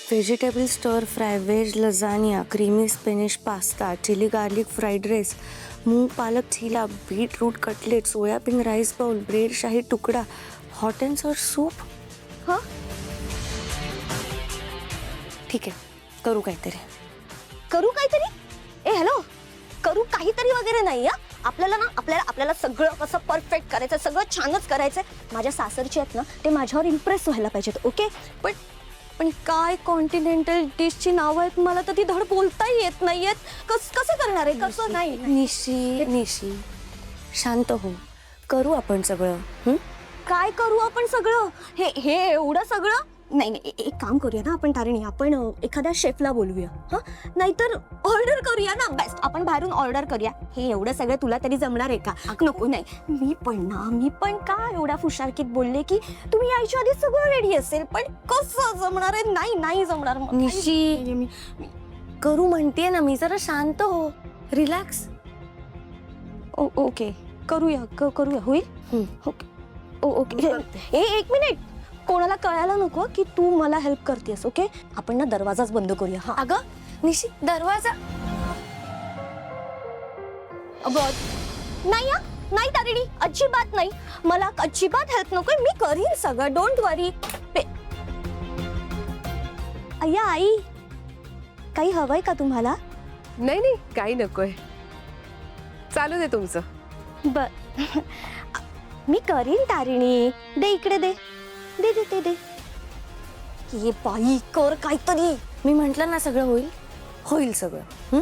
Vegetable stir fry, veg lasagna, creamy Spanish pasta, chilli garlic fried rice, moong palak chilla, beetroot cutlet, soybean rice bowl, bread shahi tukda, hot and sour soup. हां ठीक आहे, करू काहीतरी. करू काहीतरी. ए hello, करू काहीतरी वगैरे नाही. आपल्याला ना आपल्याला सगळं कसं परफेक्ट करायचं, सगळं छानच करायचंय. माझ्या सासरचे आहेत ना, ते माझ्यावर इम्प्रेस व्हायला पाहिजेत. ओके, पण काय कॉन्टिनेंटल डिशची नावं आहेत, मला तर ती धड बोलताही येत नाहीयेत. कसं करणार आहे, कसं नाही. निशी शांत हो, करू आपण सगळं. काय करू आपण सगळं? हे एवढं सगळं नाही. एक काम करूया ना आपण तारिणी, आपण एखाद्या शेफला बोलूया. हां, नाहीतर ऑर्डर करूया ना. बेस्ट, आपण बाहेरून ऑर्डर करूया. हे एवढं सगळं तुला तरी जमणार आहे का? नको. नाही, मी पण का एवढ्या फुशारकीत बोलले की तुम्ही यायच्या आधी सगळं रेडी असेल, पण कसं जमणार आहे? नाही जमणार. निशी करू म्हणतेय ना मी, जरा शांत हो, रिलॅक्स. ओके, करूया. होईल? ओके. एक मिनिट, कोणाला कळायला नको की तू मला हेल्प करतेस. ओके, आपण ना दरवाजाच बंद करूया. हा, अगं निशी, दरवाजा. नाही तारिणी, अजिबात नाही. मला अजिबात हेल्प नकोय. मी करीन सगळं, डोंट वरी. अय्या आई, काही हवंय का तुम्हाला? नाही, काही नकोय, चालू दे तुमचं. बर, मी करीन तारिणी. दे इकडे, दे. ये बाई, कर काहीतरी. मी म्हंटल ना सगळं होईल सगळं.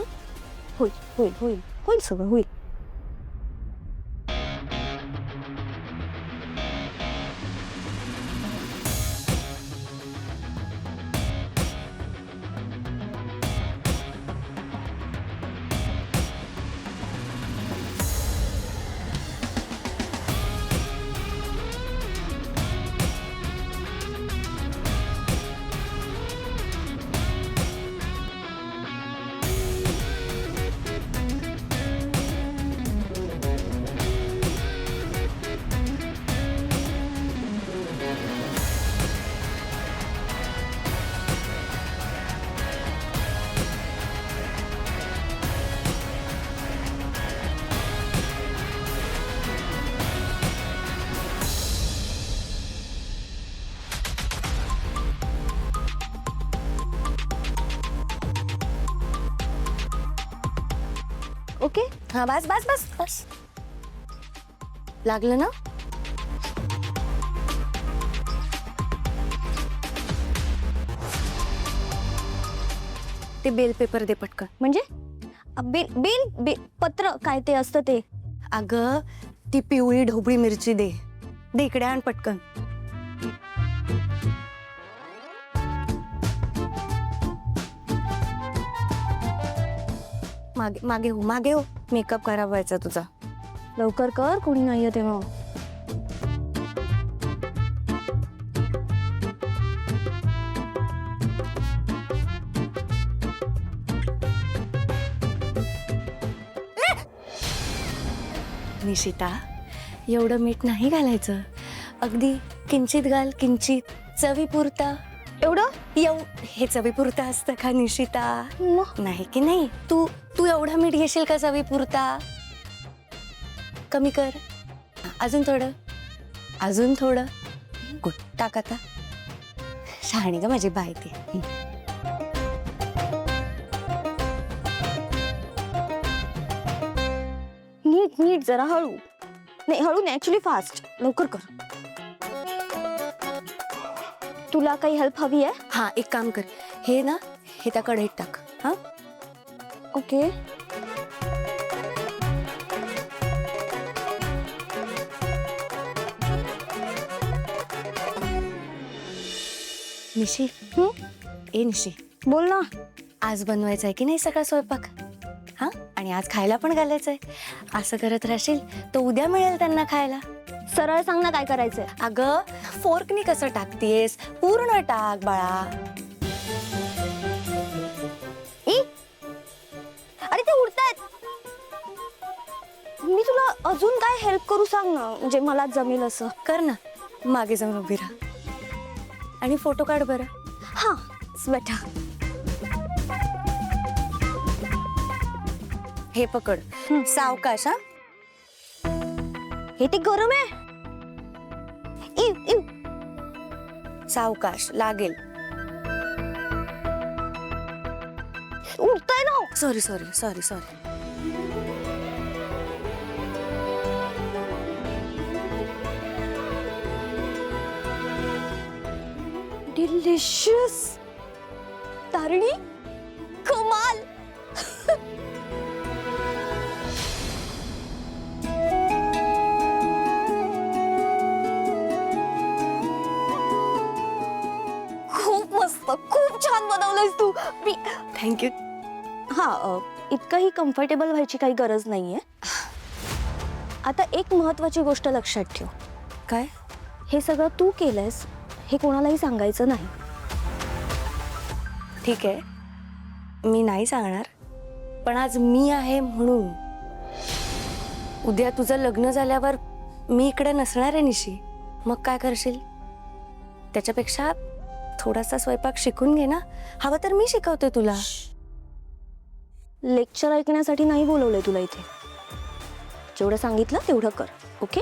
होईल सगळं, होईल. ओके. हा, बस लागलं ना. ते बेल पेपर दे पटकन. म्हणजे बिल पत्र काय ते असतं ते? अगं, ती पिवळी ढोबळी मिरची दे इकडे आण पटकन. मागे हो, मेकअप खराब व्हायचा तुझा. लवकर कर, कोणी नाहीये तेव्हा. निशिता, एवढं मीठ नाही घालायचं, अगदी किंचित घाल, किंचित, चवीपुरता. एवढं? हे चवीपुरता असतं का निशिता? मग नाही की नाही. तू एवढं मीठ घेशील का चवीपुरता? कमी कर. अजून थोडं. गुड, टाक आता. शहाणी ग माझी बाय ती. नीट जरा हळू. नाही, ऍक्च्युली फास्ट. लवकर कर. तुला काही हेल्प हवी आहे? हा, एक काम कर, हे त्या कढईत टाक. हा, ओके. निशी. निशी, बोल ना. आज बनवायचा आहे की नाही सगळा स्वयंपाक? हा, आणि आज खायला पण घालायचंय. असं करत राहशील तर उद्या मिळेल त्यांना खायला. सरळ सांग ना काय करायचंय. अगं, फोर्कनी कसं टाकतेस, पूर्ण टाक बाळा. अरे ते उडतायत. मी तुला अजून काय हेल्प करू सांग ना, म्हणजे मला जमेल असं. कर ना, मागे जाऊन उभी राहा आणि फोटो काढ बरं. हा, तेच बेटा. हे पकड. सावकाश हा. हे ते गरम आहे. इव इव. सावकाश लागेल. उडतंय ना. Sorry sorry sorry sorry. Delicious. Tarini कमाल. खूप मस्त, खूप छान बनवलंयस तू. मी थँक्यू. हा इतकंही कम्फर्टेबल व्हायची काही गरज नाहीये. आता एक महत्वाची गोष्ट लक्षात ठेव. काय? हे सगळं तू केलंयस हे कोणालाही सांगायचं नाही. ठीक आहे, मी नाही सांगणार. पण आज मी आहे म्हणून. उद्या तुझं लग्न झाल्यावर मी इकडे नसणार आहे निशी. मग काय करशील? त्याच्यापेक्षा थोडासा स्वयंपाक शिकून घे ना. हवं तर मी शिकवते तुला. लेक्चर ऐकण्यासाठी नाही बोलवलंय तुला इथे. जेवढं सांगितलं तेवढं कर. ओके.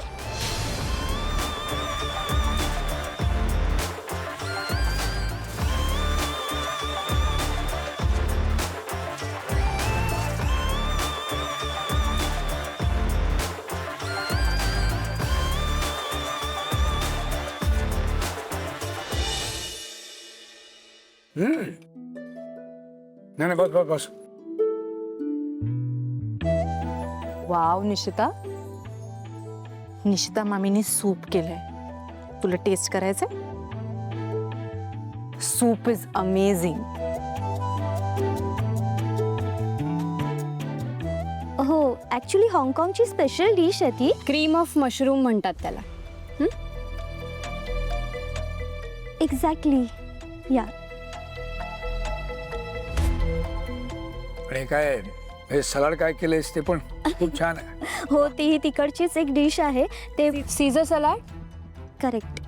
नाही नाही, बस बस बस. वाव निशिता. निशिता मामीने सूप केलंय. तुला टेस्ट करायचंय? Soup is amazing. हो ऍक्च्युली हाँगकाँगची स्पेशल डिश आहे ती. क्रीम ऑफ मशरूम म्हणतात त्याला. एक्झॅक्टली. या आणि काय हे सलाड काय केलंयस ते पण खूप छान आहे. हो ती तिकडचीच एक डिश आहे. ते सीझर सलाड. करेक्ट.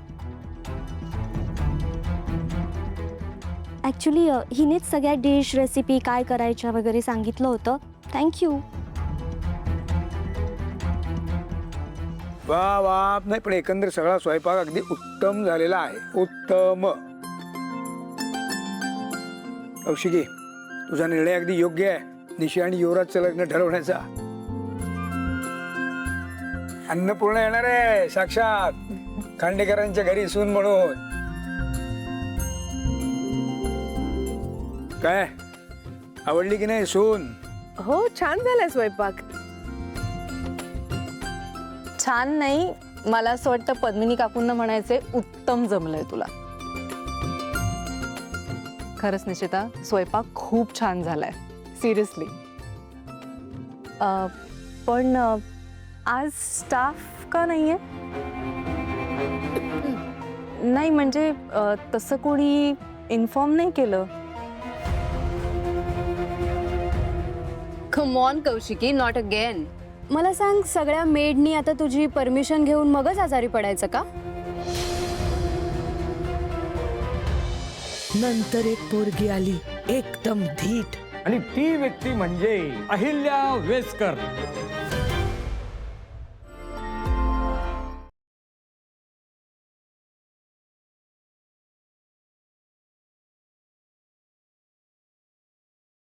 ॲक्च्युली हिनेच सगळ्या डिश रेसिपी काय करायच्या वगैरे सांगितलं होतं. थँक्यू. वा वा. नाही पण एकंदर सगळा स्वयंपाक अगदी उत्तम झालेला आहे. उत्तम. कौशिकी, तुझा निर्णय अगदी योग्य आहे. निशी आणि युवराजचं लग्न ठरवण्याचा. अन्नपूर्णा येणार आहे साक्षात खांडेकरांच्या घरी सून म्हणून. काय आवडली की नाही सून? हो, छान झालाय स्वयंपाक. छान नाही, मला असं वाटतं पद्मिनी काकूंना म्हणायचे उत्तम जमलंय तुला. खरंच निशिता, स्वयंपाक खूप छान झालाय. सिरियसली. पण आज स्टाफ का नाहीये? नाही म्हणजे तसं कोणी इन्फॉर्म नाही केलं. Come on Kaushiki, not again. मला सांग, सगळ्या मेडनी आता तुझी परमिशन घेऊन मगच आजारी पडायचं का? नंतर एक पोरगी आली एकदम धीट. आणि ती व्यक्ती म्हणजे अहिल्या वेसकर.